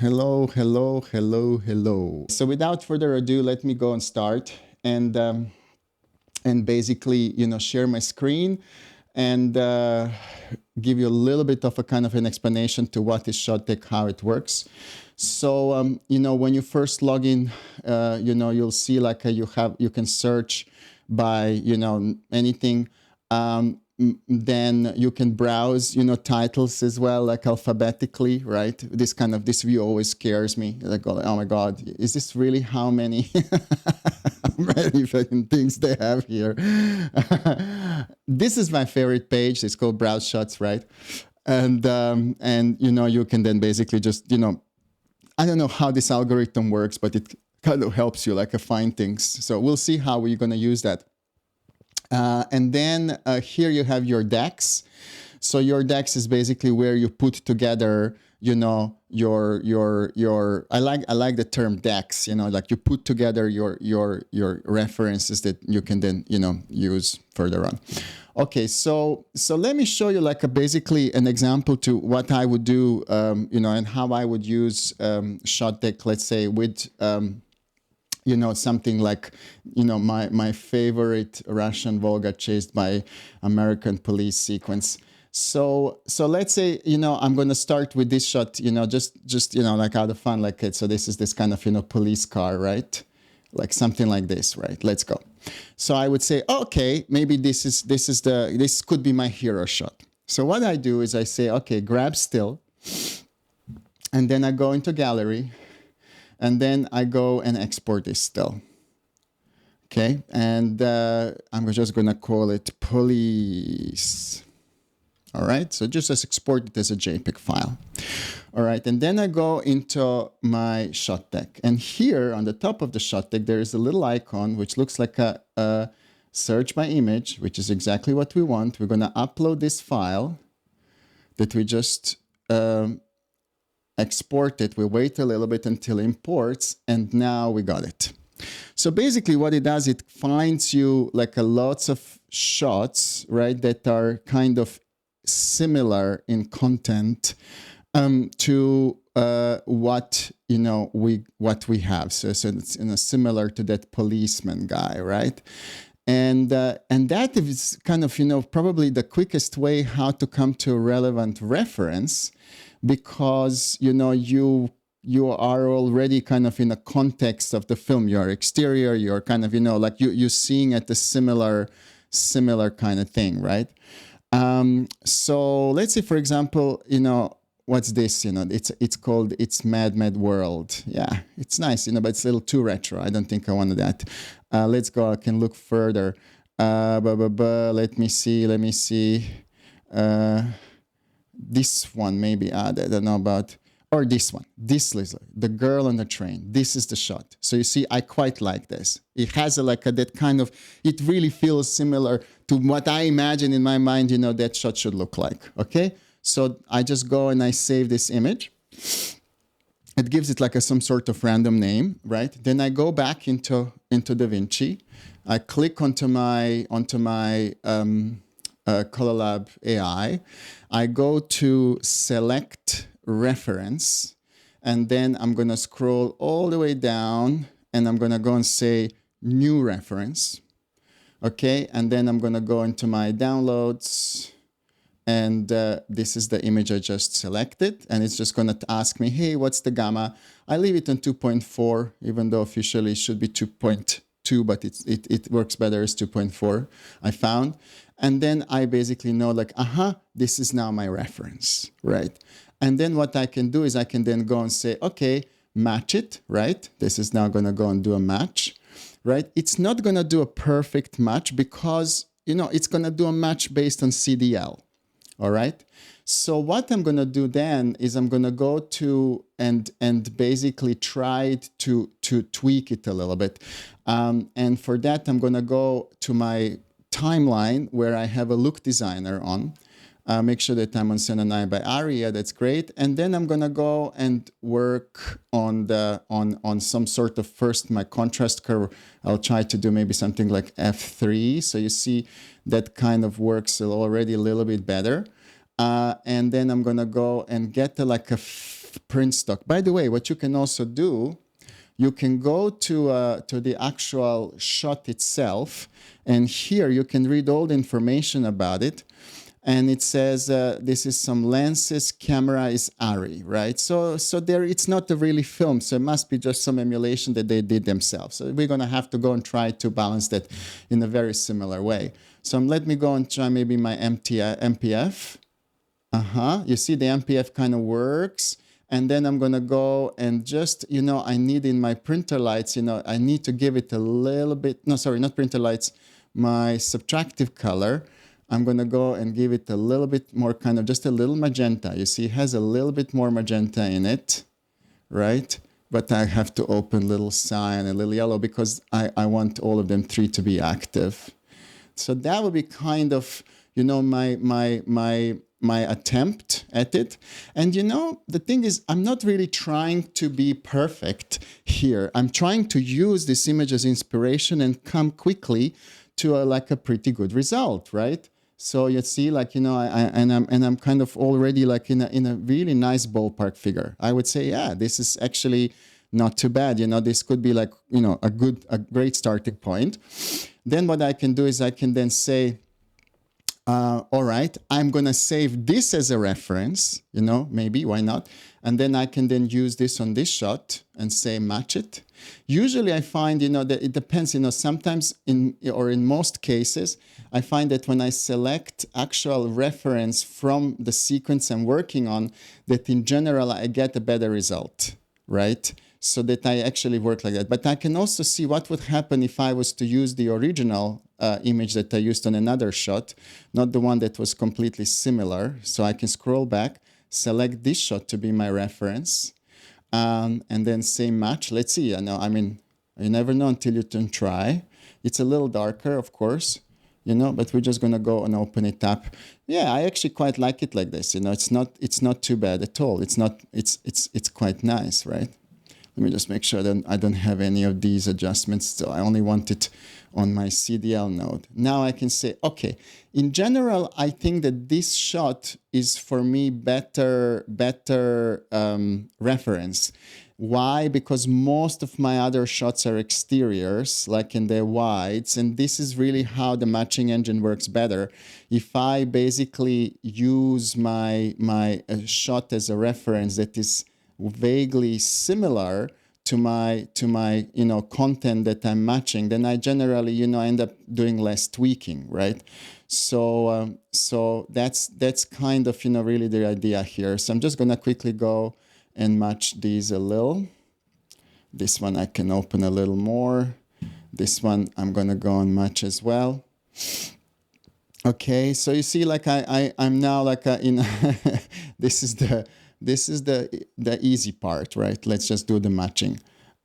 Hello, hello, hello, hello. So without further ado, let me go and start and basically, share my screen and give you a little bit of a kind of an explanation to what is Shotdeck, how it works. So, when you first log in, you'll see like you can search by, anything. Then you can browse, titles as well, like alphabetically, right? This view always scares me. Like, oh my God, is this really how many, many fucking things they have here? This is my favorite page. It's called Browse Shots, right? And you can then basically just, I don't know how this algorithm works, but it kind of helps you like find things. So we'll see how we're going to use that. And then here you have your decks. So your decks is basically where you put together, your I like the term decks, like you put together your references that you can then, use further on. Okay, so let me show you like basically an example to what I would do, and how I would use Shotdeck, let's say with something like, my favorite Russian Volga chased by American police sequence. So let's say, I'm going to start with this shot, just like out of fun, like it. So this is this kind of, police car, right? Like something like this, right? Let's go. So I would say, okay, maybe this could be my hero shot. So what I do is I say, okay, grab still, and then I go into gallery, and then I go and export this still. Okay, and I'm just gonna call it police. All right, so just export it as a JPEG file. All right, and then I go into my Shotdeck. And here on the top of the Shotdeck, there is a little icon which looks like a search by image, which is exactly what we want. We're gonna upload this file that we just export it. We wait a little bit until it imports, and now we got it. So basically what it does, it finds you like lots of shots, right, that are kind of similar in content to what we have. So it's similar to that policeman guy, right? And that is kind of probably the quickest way how to come to a relevant reference, because you are already kind of in a context of the film. Your exterior, you're kind of like you're seeing at a similar kind of thing, right? So let's say, for example, what's this? It's called Mad World. Yeah, it's nice, but it's a little too retro. I don't think I wanted that. Let's go. I can look further. Let me see. This one maybe I don't know about, or this one. This is the girl on the train. This is the shot. So you see, I quite like this. It has that kind of, it really feels similar to what I imagine in my mind, that shot should look like. Okay. So I just go and I save this image. It gives it like some sort of random name, right? Then I go back into DaVinci. I click onto my Colourlab AI. I go to select reference, and then I'm going to scroll all the way down, and I'm going to go and say new reference. Okay, and then I'm going to go into my downloads, and this is the image I just selected, and it's just going to ask me, hey, what's the gamma? I leave it on 2.4, even though officially it should be 2.2, but it works better as 2.4, I found. And then I basically know like, this is now my reference, right? And then what I can do is I can then go and say, okay, match it, right? This is now going to go and do a match, right? It's not going to do a perfect match because, it's going to do a match based on CDL, all right? So what I'm going to do then is I'm going to go to and basically try to tweak it a little bit. And for that, I'm going to go to my timeline where I have a look designer on. Make sure that I'm on Senonai by Aria. That's great. And then I'm going to go and work on some sort of first my contrast curve. I'll try to do maybe something like F3. So you see that kind of works already a little bit better. And then I'm going to go and get like a print stock. By the way, what you can also do, you can go to the actual shot itself, and here you can read all the information about it. And it says this is some lenses, camera is ARRI, right? So there, it's not a really film, so it must be just some emulation that they did themselves. So we're gonna have to go and try to balance that in a very similar way. So let me go and try maybe my MPF. You see the MPF kind of works. And then I'm gonna go and just, I need in my printer lights, I need to give it a little bit, no, sorry, not printer lights, my subtractive color. I'm gonna go and give it a little bit more, kind of just a little magenta. You see, it has a little bit more magenta in it, right? But I have to open little cyan and little yellow because I want all of them three to be active. So that would be kind of, my attempt at it. And the thing is, I'm not really trying to be perfect here. I'm trying to use this image as inspiration and come quickly to a pretty good result, right? So you see, I'm kind of already in a really nice ballpark figure. I would say, yeah, this is actually not too bad. This could be a great starting point. Then what I can do is I can then say, all right, I'm going to save this as a reference, maybe, why not? And then I can then use this on this shot and say match it. Usually I find, that it depends, sometimes in most cases, I find that when I select actual reference from the sequence I'm working on, that in general I get a better result, right? So that I actually work like that. But I can also see what would happen if I was to use the original image that I used on another shot, not the one that was completely similar. So I can scroll back, select this shot to be my reference, and then say match. Let's see. You never know until you can try. It's a little darker, of course, but we're just gonna go and open it up. Yeah, I actually quite like it like this. It's not too bad at all. It's quite nice, right? Let me just make sure that I don't have any of these adjustments. So I only want it on my CDL node. Now I can say, okay, in general, I think that this shot is for me better reference. Why? Because most of my other shots are exteriors, like in the wides, and this is really how the matching engine works better. If I basically use my shot as a reference that is vaguely similar to my content that I'm matching, then I generally end up doing less tweaking, right? So that's kind of really the idea here. So I'm just gonna quickly go and match these a little. This one I can open a little more. This one I'm gonna go and match as well. Okay, so you see, I'm now in this is the easy part, right? Let's just do the matching.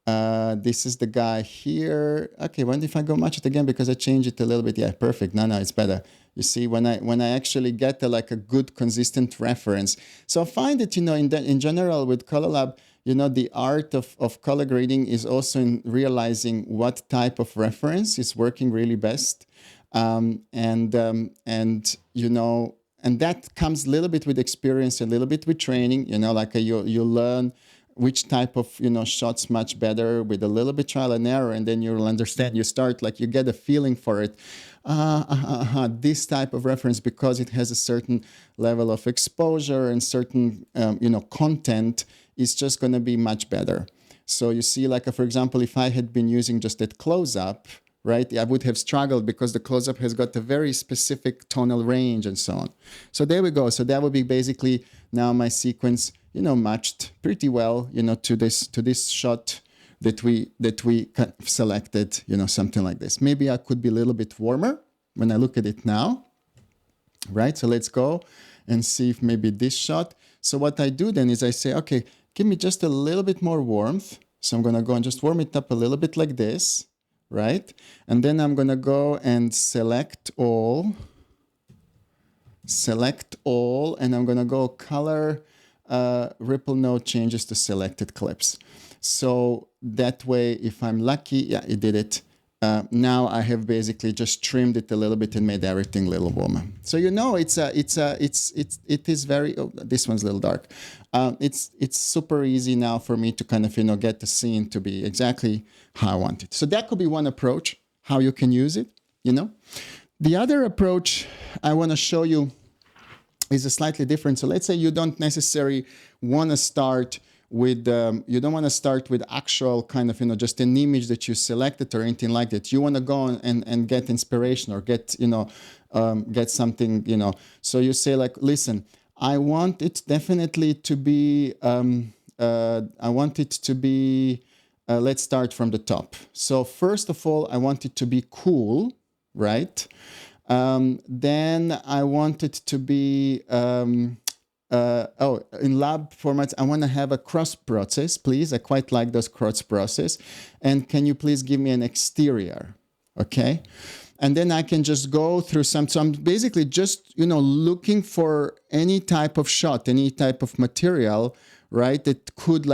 This is the guy here. Okay, when if I go match it again because I changed it a little bit? Yeah, perfect. No, it's better. You see, when I actually get a good consistent reference. So I find that in general with Colourlab, the art of color grading is also in realizing what type of reference is working really best, and that comes a little bit with experience, a little bit with training. You learn which type of shots much better with a little bit trial and error, and then you'll understand. You start you get a feeling for it. This type of reference, because it has a certain level of exposure and certain content, is just going to be much better. So you see, for example, if I had been using just that close-up, right, I would have struggled because the close-up has got a very specific tonal range and so on. So there we go. So that would be basically now my sequence, matched pretty well, to this shot that we selected, something like this. Maybe I could be a little bit warmer when I look at it now, right? So let's go and see if maybe this shot. So what I do then is I say, okay, give me just a little bit more warmth. So I'm going to go and just warm it up a little bit like this. Right? And then I'm going to go and select all, and I'm going to go color, ripple node changes to selected clips. So that way, if I'm lucky, yeah, it did it. now I have basically just trimmed it a little bit and made everything a little warmer. So it is very. Oh, this one's a little dark. It's super easy now for me to kind of get the scene to be exactly how I want it. So that could be one approach how you can use it. The other approach I want to show you is a slightly different. So let's say you don't necessarily want to start with you don't want to start with actual kind of just an image that you selected or anything like that. You want to go and get inspiration or get get something So you say like, listen, I want it definitely to be I want it to be let's start from the top. So first of all, I want it to be cool, right? Then I want it to be in lab formats, I want to have a cross process, please. I quite like those cross process. And can you please give me an exterior? Okay. And then I can just go through some. So I'm basically just, looking for any type of shot, any type of material, right? That could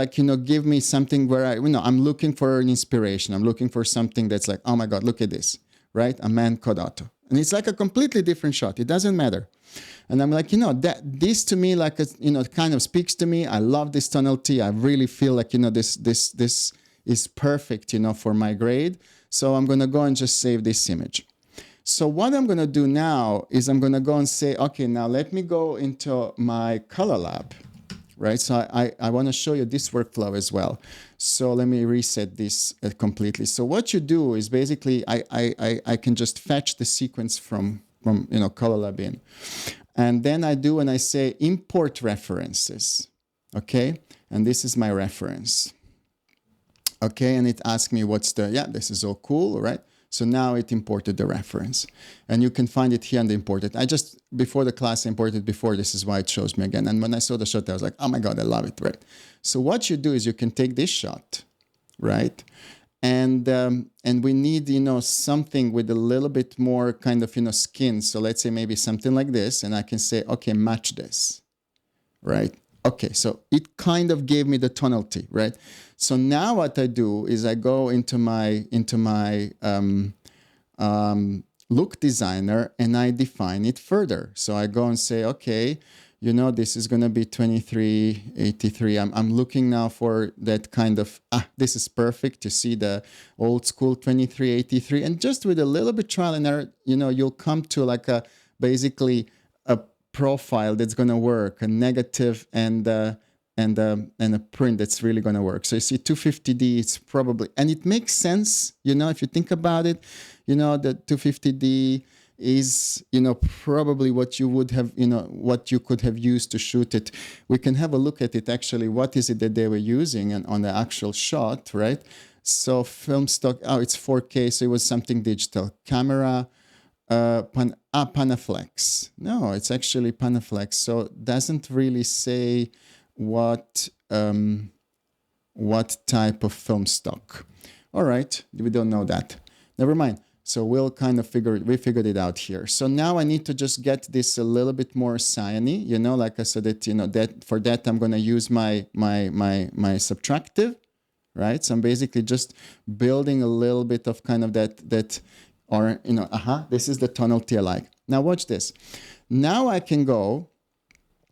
give me something where I'm looking for an inspiration. I'm looking for something that's like, oh my God, look at this, right? A man called Otto. And it's like a completely different shot. It doesn't matter. And I'm like, that this to me, kind of speaks to me. I love this tonality. I really feel like, this is perfect, for my grade. So I'm going to go and just save this image. So what I'm going to do now is I'm going to go and say, okay, now let me go into my Colourlab, right? So I want to show you this workflow as well. So let me reset this completely. So what you do is basically I can just fetch the sequence from Colourlab in. And then I say import references, okay? And this is my reference, okay? And it asks me this is all cool, right? So now it imported the reference. And you can find it here and imported. Before the class, I imported before. This is why it shows me again. And when I saw the shot, I was like, oh my God, I love it, right? So what you do is you can take this shot, right? And we need, something with a little bit more kind of, skin. So let's say maybe something like this. And I can say, okay, match this, right? Okay, so it kind of gave me the tonality, right? So now what I do is I go into my look designer and I define it further. So I go and say, okay, this is going to be 2383. I'm looking now for that kind of, this is perfect. You see the old school 2383. And just with a little bit trial and error, you'll come to basically a profile that's going to work, a negative and a print that's really going to work. So you see 250D, it's probably, and it makes sense, if you think about it, the 250D is, probably what you would have, what you could have used to shoot it. We can have a look at it actually. What is it that they were using on the actual shot, right? So film stock, it's 4K, so it was something digital. Camera, Panaflex. No, it's actually Panaflex. So it doesn't really say what type of film stock. All right, we don't know that. Never mind. So we'll kind of figured it out here. So now I need to just get this a little bit more cyany, like I said, that for that I'm going to use my subtractive, right? So I'm basically just building a little bit of kind of that or, this is the tonality I like. Now watch this. Now I can go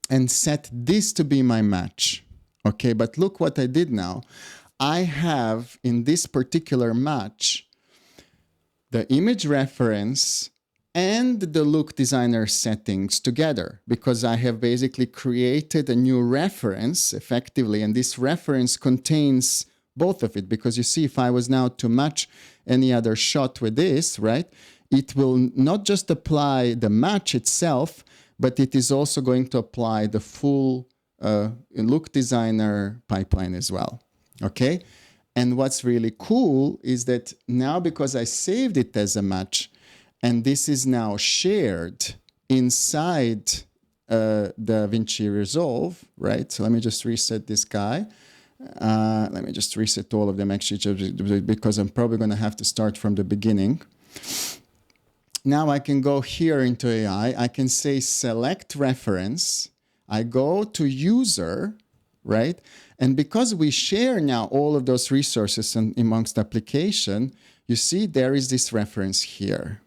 and set this to be my match. Okay, but look what I did now. I have in this particular match the image reference and the look designer settings together, because I have basically created a new reference effectively, and this reference contains both of it. Because you see, if I was now to match any other shot with this, right, it will not just apply the match itself, but it is also going to apply the full look designer pipeline as well, okay? And what's really cool is that now, because I saved it as a match, and this is now shared inside DaVinci Resolve, right? So let me just reset this guy. Let me just reset all of them actually, just because I'm probably going to have to start from the beginning. Now I can go here into AI. I can say select reference. I go to user, right? And because we share now all of those resources amongst application, you see there is this reference here.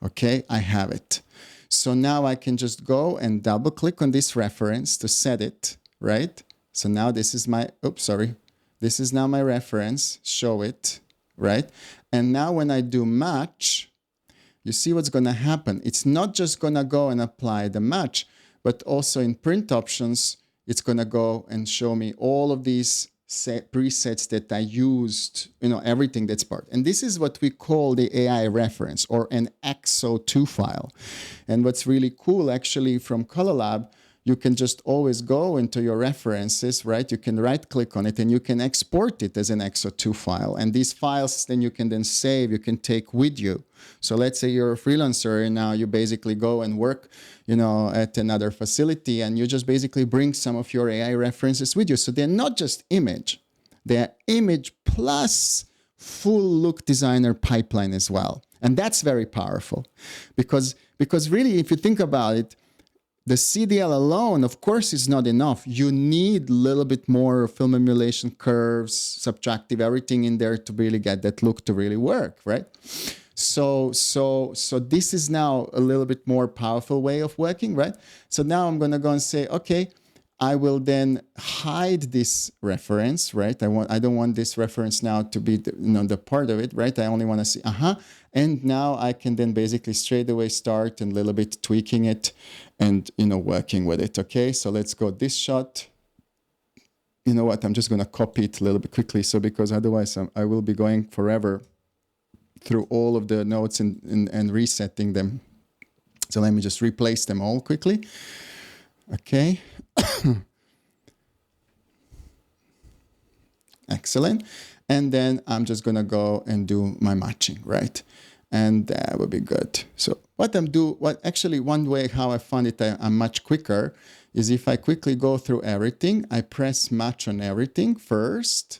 Okay, I have it. So now I can just go and double click on this reference to set it, right? So now this is my, oops, sorry. This is now my reference, show it, right? And now when I do match, you see what's going to happen. It's not just going to go and apply the match, but also in print options, it's going to go and show me all of these presets that I used, everything that's part. And this is what we call the AI reference or an XO2 file. And what's really cool actually from Colourlab, you can just always go into your references, right? You can right click on it and you can export it as an XO2 file. And these files then you can then save, you can take with you. So let's say you're a freelancer and now you basically go and work, at another facility and you just basically bring some of your AI references with you. So they're not just image, they're image plus full look designer pipeline as well. And that's very powerful because really, if you think about it, the CDL alone, of course, is not enough. You need a little bit more film emulation curves, subtractive, everything in there to really get that look to really work, right? So this is now a little bit more powerful way of working, right? So now I'm going to go and say, okay, I will then hide this reference, right? I don't want this reference now to be the part of it, right? I only want to see, and now I can then basically straight away start and a little bit tweaking it and, working with it, okay? So let's go this shot. You know what? I'm just going to copy it a little bit quickly. So because otherwise I will be going forever through all of the notes and resetting them. So let me just replace them all quickly. Okay. Excellent. And then I'm just going to go and do my matching, right? And that would be good. So one way how I found it I'm much quicker is if I quickly go through everything, I press match on everything first,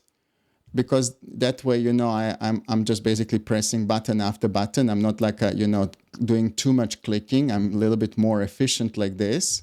because that way, I'm just basically pressing button after button. I'm not like, doing too much clicking. I'm a little bit more efficient like this.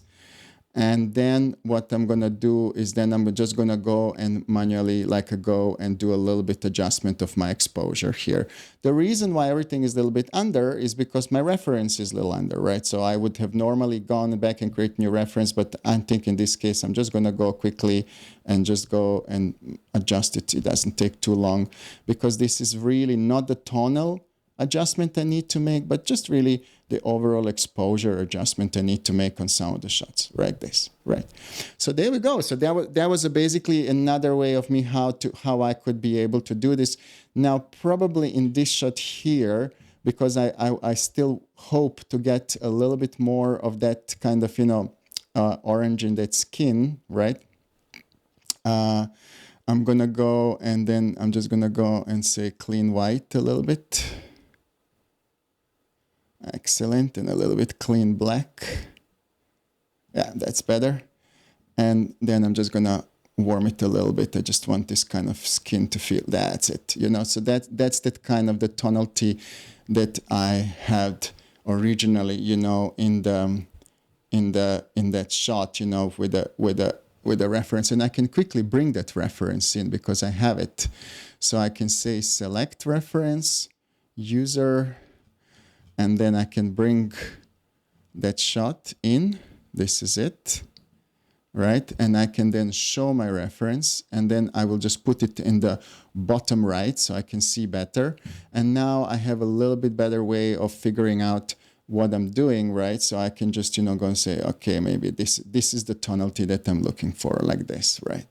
And then what I'm going to do is then I'm just going to go and manually go and do a little bit adjustment of my exposure here. The reason why everything is a little bit under is because my reference is a little under, right? So I would have normally gone back and create new reference, but I think in this case, I'm just going to go quickly and just go and adjust it. It doesn't take too long because this is really not the tonal adjustment I need to make, but just really the overall exposure adjustment I need to make on some of the shots, like this, right? So there we go. So that was basically another way of me how I could be able to do this. Now, probably in this shot here, because I still hope to get a little bit more of that kind of, orange in that skin, right? I'm going to go and then I'm just going to go and say clean white a little bit. Excellent. And a little bit clean black. Yeah, that's better. And then I'm just going to warm it a little bit. I just want this kind of skin to feel. That's it. So that's that kind of the tonality that I had originally, in that shot, with a reference. And I can quickly bring that reference in because I have it. So I can say select reference, user, and then I can bring that shot in. This is it, right? And I can then show my reference, and then I will just put it in the bottom right so I can see better. And now I have a little bit better way of figuring out what I'm doing, right? So I can just, go and say, okay, maybe this is the tonality that I'm looking for, like this, right?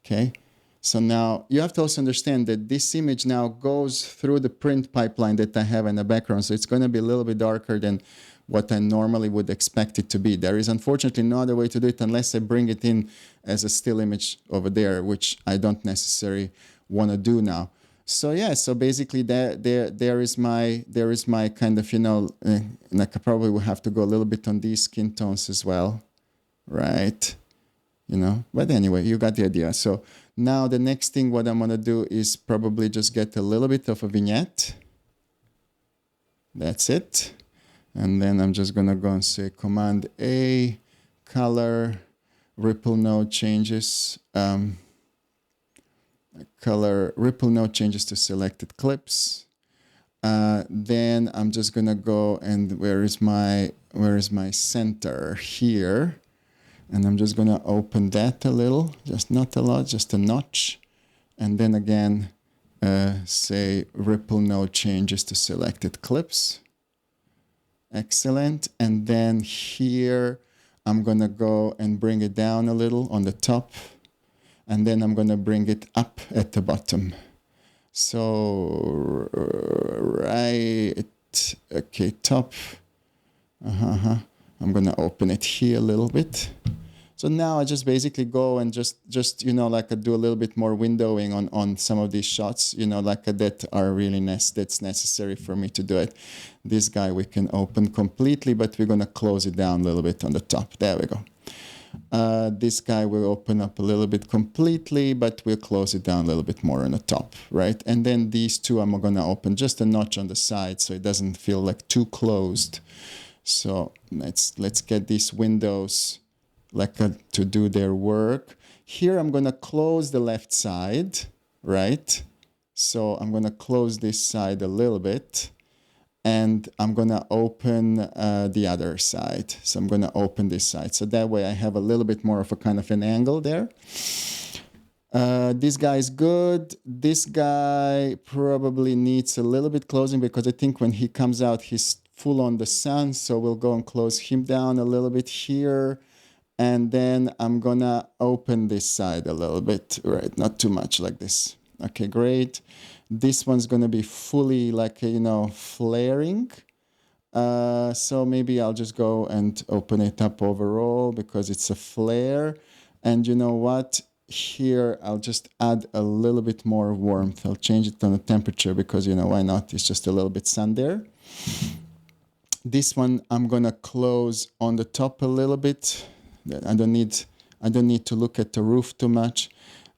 Okay. So now you have to also understand that this image now goes through the print pipeline that I have in the background. So it's going to be a little bit darker than what I normally would expect it to be. There is unfortunately no other way to do it unless I bring it in as a still image over there, which I don't necessarily want to do now. So yeah, so basically there is my kind of, like I probably will have to go a little bit on these skin tones as well, right? But anyway, you got the idea. So now the next thing what I'm going to do is probably just get a little bit of a vignette. That's it. And then I'm just going to go and say Command A, color, ripple node changes. color, ripple node changes to selected clips. Then I'm just gonna go and where is my center here? And I'm just gonna open that a little, just not a lot, just a notch. And then again, say ripple node changes to selected clips. Excellent. And then here, I'm gonna go and bring it down a little on the top. And then I'm gonna bring it up at the bottom. So, right, okay, top. I'm gonna open it here a little bit. So now I just basically go and just you know, like I do a little bit more windowing on some of these shots, you know, like that are really that's necessary for me to do it. This guy we can open completely, but we're gonna close it down a little bit on the top. There we go. This guy will open up a little bit completely, but we'll close it down a little bit more on the top, right? And then these two I'm gonna open just a notch on the side so it doesn't feel like too closed. So let's get these windows to do their work. Here I'm gonna close the left side, right? So I'm gonna close this side a little bit. And I'm gonna open the other side. So I'm gonna open this side. So that way I have a little bit more of a kind of an angle there. This guy is good. This guy probably needs a little bit closing because I think when he comes out, he's full on the sun. So we'll go and close him down a little bit here. And then I'm gonna open this side a little bit, right? Not too much like this. Okay, great. This one's gonna be fully like, you know, flaring. So maybe I'll just go and open it up overall because it's a flare. And you know what? Here, I'll just add a little bit more warmth. I'll change it on the temperature because, you know, why not? It's just a little bit sun there. This one, I'm gonna close on the top a little bit. I don't need to look at the roof too much.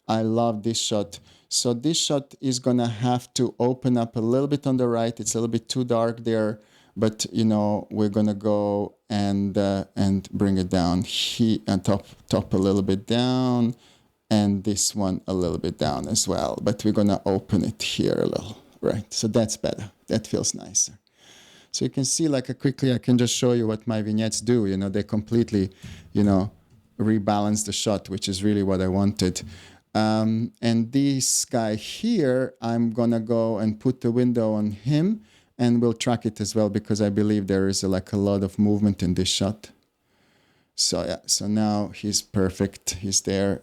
I love this shot. So this shot is gonna have to open up a little bit on the right. It's a little bit too dark there, but you know we're gonna go and bring it down here and top a little bit down, and this one a little bit down as well. But we're gonna open it here a little, right? So that's better. That feels nicer. So you can see quickly I can just show you what my vignettes do. You know, they completely, you know, rebalance the shot, which is really what I wanted. And this guy here, I'm gonna go and put the window on him and we'll track it as well because I believe there is a lot of movement in this shot. So yeah, so now he's perfect. He's there.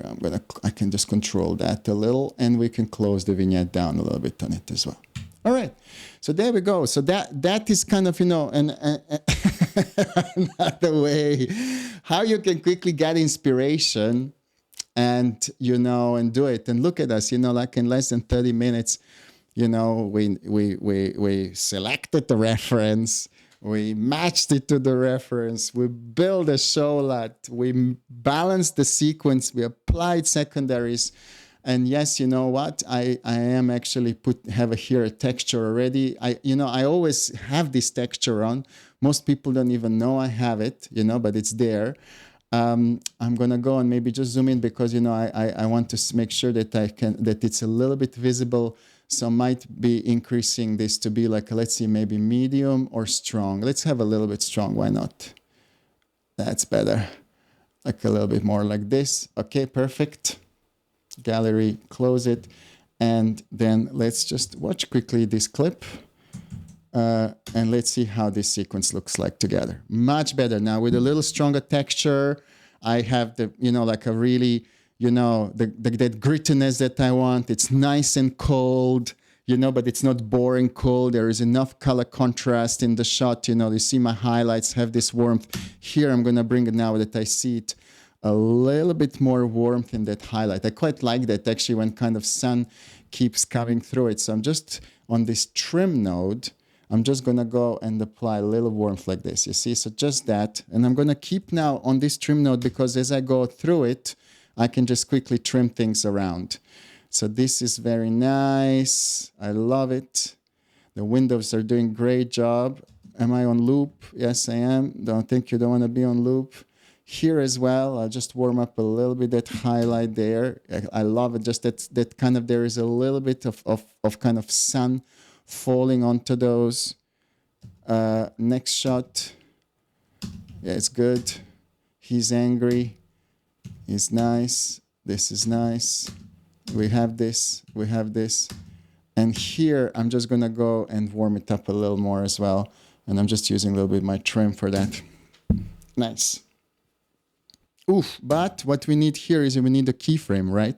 I can just control that a little and we can close the vignette down a little bit on it as well. All right, so there we go. So that is kind of, you know, another way how you can quickly get inspiration and, you know, and do it. And look at us, you know, like in less than 30 minutes, you know, we selected the reference, we matched it to the reference, we built a show lot, we balanced the sequence, we applied secondaries. And yes, you know what? I am actually have here a texture already. I always have this texture on. Most people don't even know I have it, you know, but it's there. I'm gonna go and maybe just zoom in because, you know, I want to make sure that that it's a little bit visible. So I might be increasing this to be like, let's see, maybe medium or strong. Let's have a little bit strong. Why not? That's better. Like a little bit more like this. Okay, perfect. Gallery, close it, and then let's just watch quickly this clip and let's see how this sequence looks like together. Much better now with a little stronger texture. I have the, you know, like a really, you know, that grittiness that I want. It's nice and cold, you know, but it's not boring cold. There is enough color contrast in the shot. You know, you see my highlights have this warmth. Here I'm gonna bring it now that I see it a little bit more warmth in that highlight. I quite like that actually when kind of sun keeps coming through it. So I'm just on this trim node, I'm just gonna go and apply a little warmth like this, you see? So just that, and I'm gonna keep now on this trim node because as I go through it, I can just quickly trim things around. So this is very nice, I love it. The windows are doing great job. Am I on loop? Yes, I am. Don't think you don't wanna be on loop. Here as well, I'll just warm up a little bit that highlight there. I love it, just that kind of, there is a little bit of kind of sun falling onto those. Next shot. Yeah, it's good. He's angry. He's nice. This is nice. We have this. We have this. And here, I'm just going to go and warm it up a little more as well. And I'm just using a little bit of my trim for that. Nice. Oof, but what we need here is we need a keyframe, right?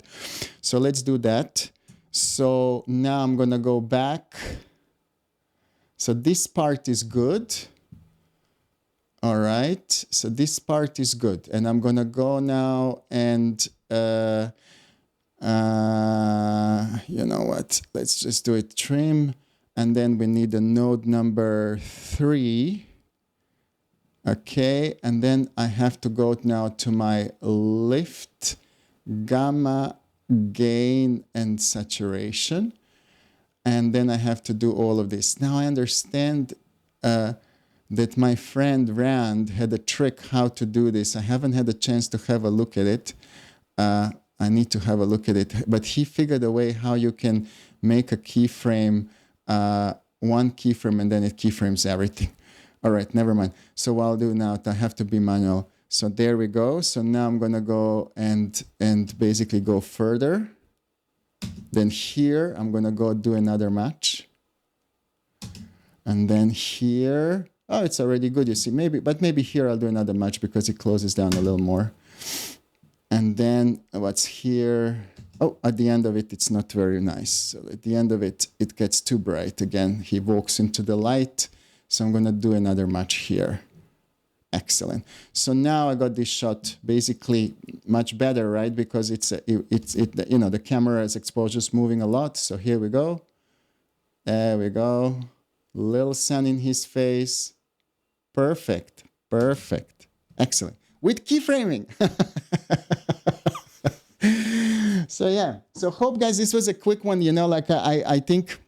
So let's do that. So now I'm going to go back. So this part is good. All right. So this part is good. And I'm going to go now and, you know what? Let's just do it trim. And then we need a node number 3. Okay, and then I have to go now to my lift, gamma, gain, and saturation. And then I have to do all of this. Now I understand that my friend Rand had a trick how to do this. I haven't had a chance to have a look at it. I need to have a look at it. But he figured a way how you can make a keyframe, one keyframe, and then it keyframes everything. All right, never mind. So what I'll do now, I have to be manual. So there we go. So now I'm going to go and basically go further. Then here, I'm going to go do another match. And then here, oh, it's already good, you see. But maybe here I'll do another match because it closes down a little more. And then what's here? Oh, at the end of it, it's not very nice. So at the end of it, it gets too bright again. He walks into the light. So I'm going to do another match here. Excellent. So now I got this shot basically much better, right? Because it's you know, the camera's exposure is moving a lot. So here we go. There we go. Little sun in his face. Perfect. Perfect. Excellent. With keyframing. So yeah. So hope, guys, this was a quick one. You know, like I think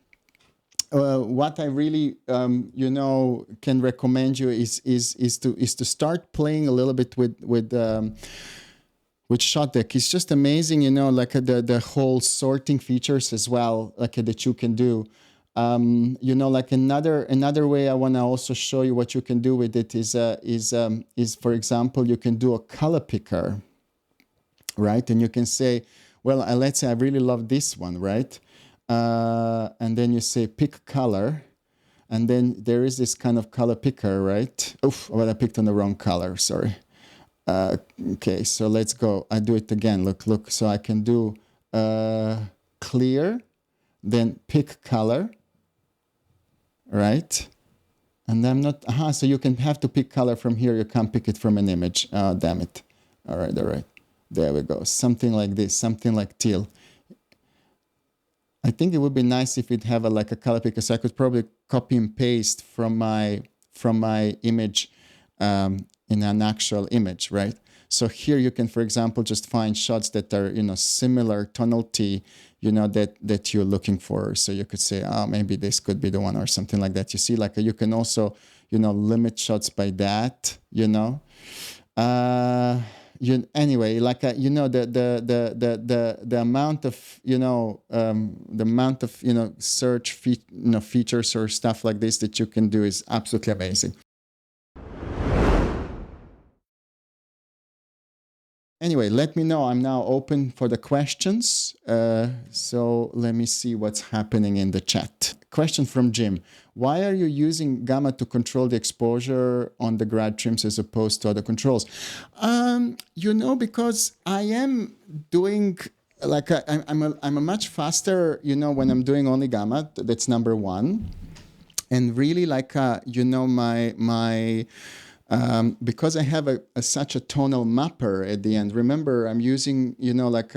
what I really, you know, can recommend you is to start playing a little bit with Shotdeck. It's just amazing, you know, like the whole sorting features as well, like that you can do. You know, like another way I want to also show you what you can do with it is for example, you can do a color picker, right? And you can say, well, let's say I really love this one, right? And then you say pick color, and then there is this kind of color picker, right? Oof, well, I picked on the wrong color, sorry. Okay, so let's go. I do it again. Look. So I can do clear, then pick color, right? And I'm not, so you can have to pick color from here. You can't pick it from an image. Oh, damn it. All right. There we go. Something like this, something like teal. I think it would be nice if we'd have like a color picker, so I could probably copy and paste from my image in an actual image, right? So here you can, for example, just find shots that are, you know, similar tonality, you know, that you're looking for. So you could say, oh, maybe this could be the one or something like that. You see, like you can also, you know, limit shots by that, you know. Anyway, like you know, the amount of, you know, the amount of, you know, search features or stuff like this that you can do is absolutely amazing. Anyway, let me know. I'm now open for the questions. So let me see what's happening in the chat. Question from Jim. Why are you using Gamma to control the exposure on the grad trims as opposed to other controls? You know, because I am doing, like, I'm a much faster, you know, when I'm doing only Gamma. That's number one. And really, like, you know, because I have such a tonal mapper at the end. Remember, I'm using, you know, like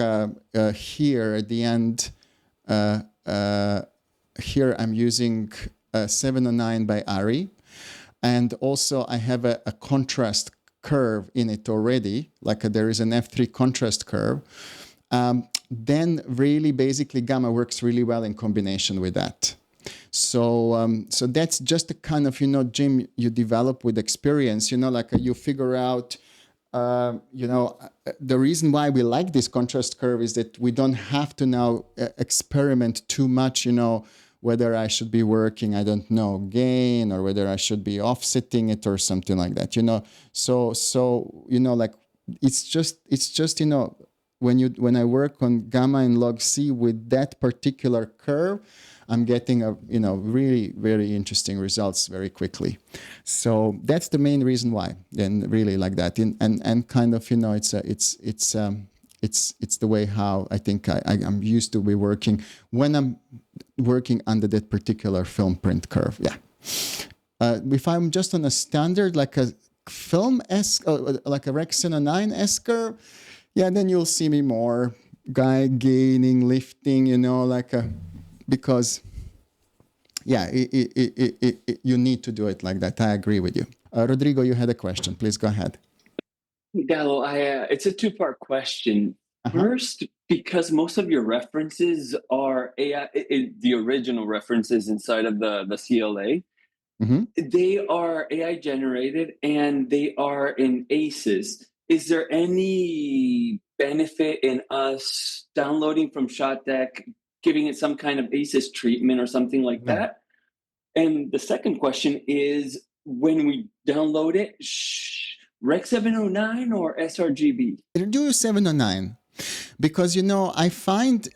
here at the end, here I'm using 709 by Ari. And also I have a contrast curve in it already, like there is an F3 contrast curve. Then really basically Gamma works really well in combination with that. So so that's just a kind of, you know, Jim, you develop with experience, you know, like you figure out the reason why we like this contrast curve is that we don't have to now experiment too much, whether I should be working, I don't know, gain, or whether I should be offsetting it or something like that, So, like it's just, when I work on gamma and log C with that particular curve, I'm getting really very interesting results very quickly. So that's the main reason why, and really like that. And kind of, it's the way how I think I'm used to be working when I'm working under that particular film print curve. Yeah. If I'm just on a standard, like a film S, like a Rex 9 S curve, yeah, then you'll see me more gaining, lifting, because, yeah, you need to do it like that. I agree with you. Rodrigo, you had a question. Please go ahead. Gallo, it's a two-part question. First, because most of your references are AI, the original references inside of the CLA, they are AI generated and they are in ACES. Is there any benefit in us downloading from Shotdeck, giving it some kind of ACES treatment or something like that? And the second question is, when we download it, Rec 709 or sRGB? Do 709. Because I find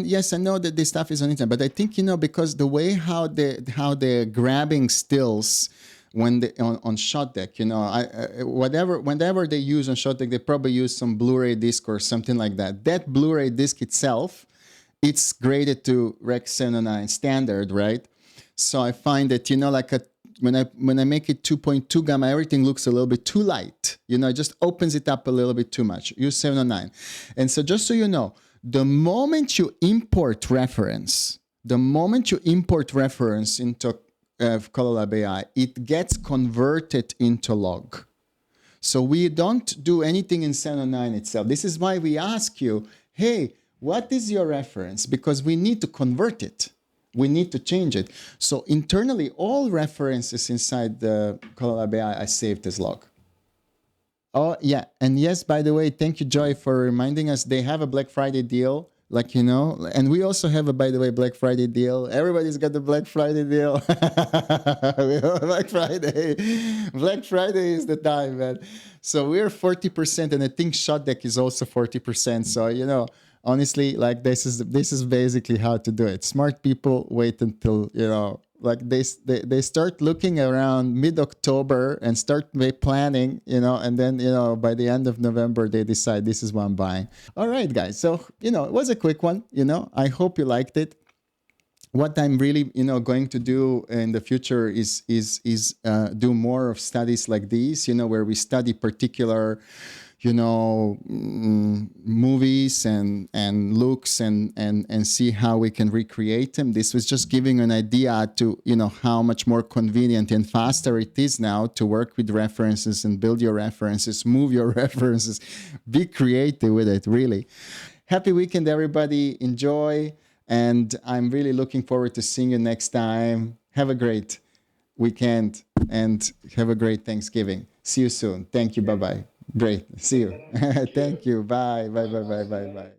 yes, I know that this stuff is on internet, but I think because the way how they're grabbing stills when they on Shotdeck, whenever they use on Shotdeck, they probably use some Blu-ray disc or something like that. That Blu-ray disc itself, it's graded to Rec 709 standard, right? So I find that like when I make it 2.2 gamma, everything looks a little bit too light. It just opens it up a little bit too much. Use 709. And so just so you know, the moment you import reference into Colourlab AI, it gets converted into log. So we don't do anything in 709 itself. This is why we ask you, hey, what is your reference? Because we need to convert it. We need to change it. So internally, all references inside the Colourlab AI are saved as log. Oh, yeah. And yes, by the way, thank you, Joy, for reminding us. They have a Black Friday deal, and we also have by the way, Black Friday deal. Everybody's got the Black Friday deal. Black Friday. Black Friday is the time, man. So we're 40%, and I think Shotdeck is also 40%. So, honestly, like this is basically how to do it. Smart people wait until they start looking around mid-October and start planning, and then by the end of November they decide this is what I'm buying. All right, guys. So it was a quick one. I hope you liked it. What I'm really going to do in the future is do more of studies like these, where we study particular movies and looks and see how we can recreate them. This was just giving an idea to how much more convenient and faster it is now to work with references and build your references, move your references, be creative with it. Really, happy weekend, everybody. Enjoy, and I'm really looking forward to seeing you next time. Have a great weekend and have a great Thanksgiving. See you soon. Thank you. Bye bye. Great. See you. Thank you. Bye. Bye. Bye. Bye. Bye. Bye.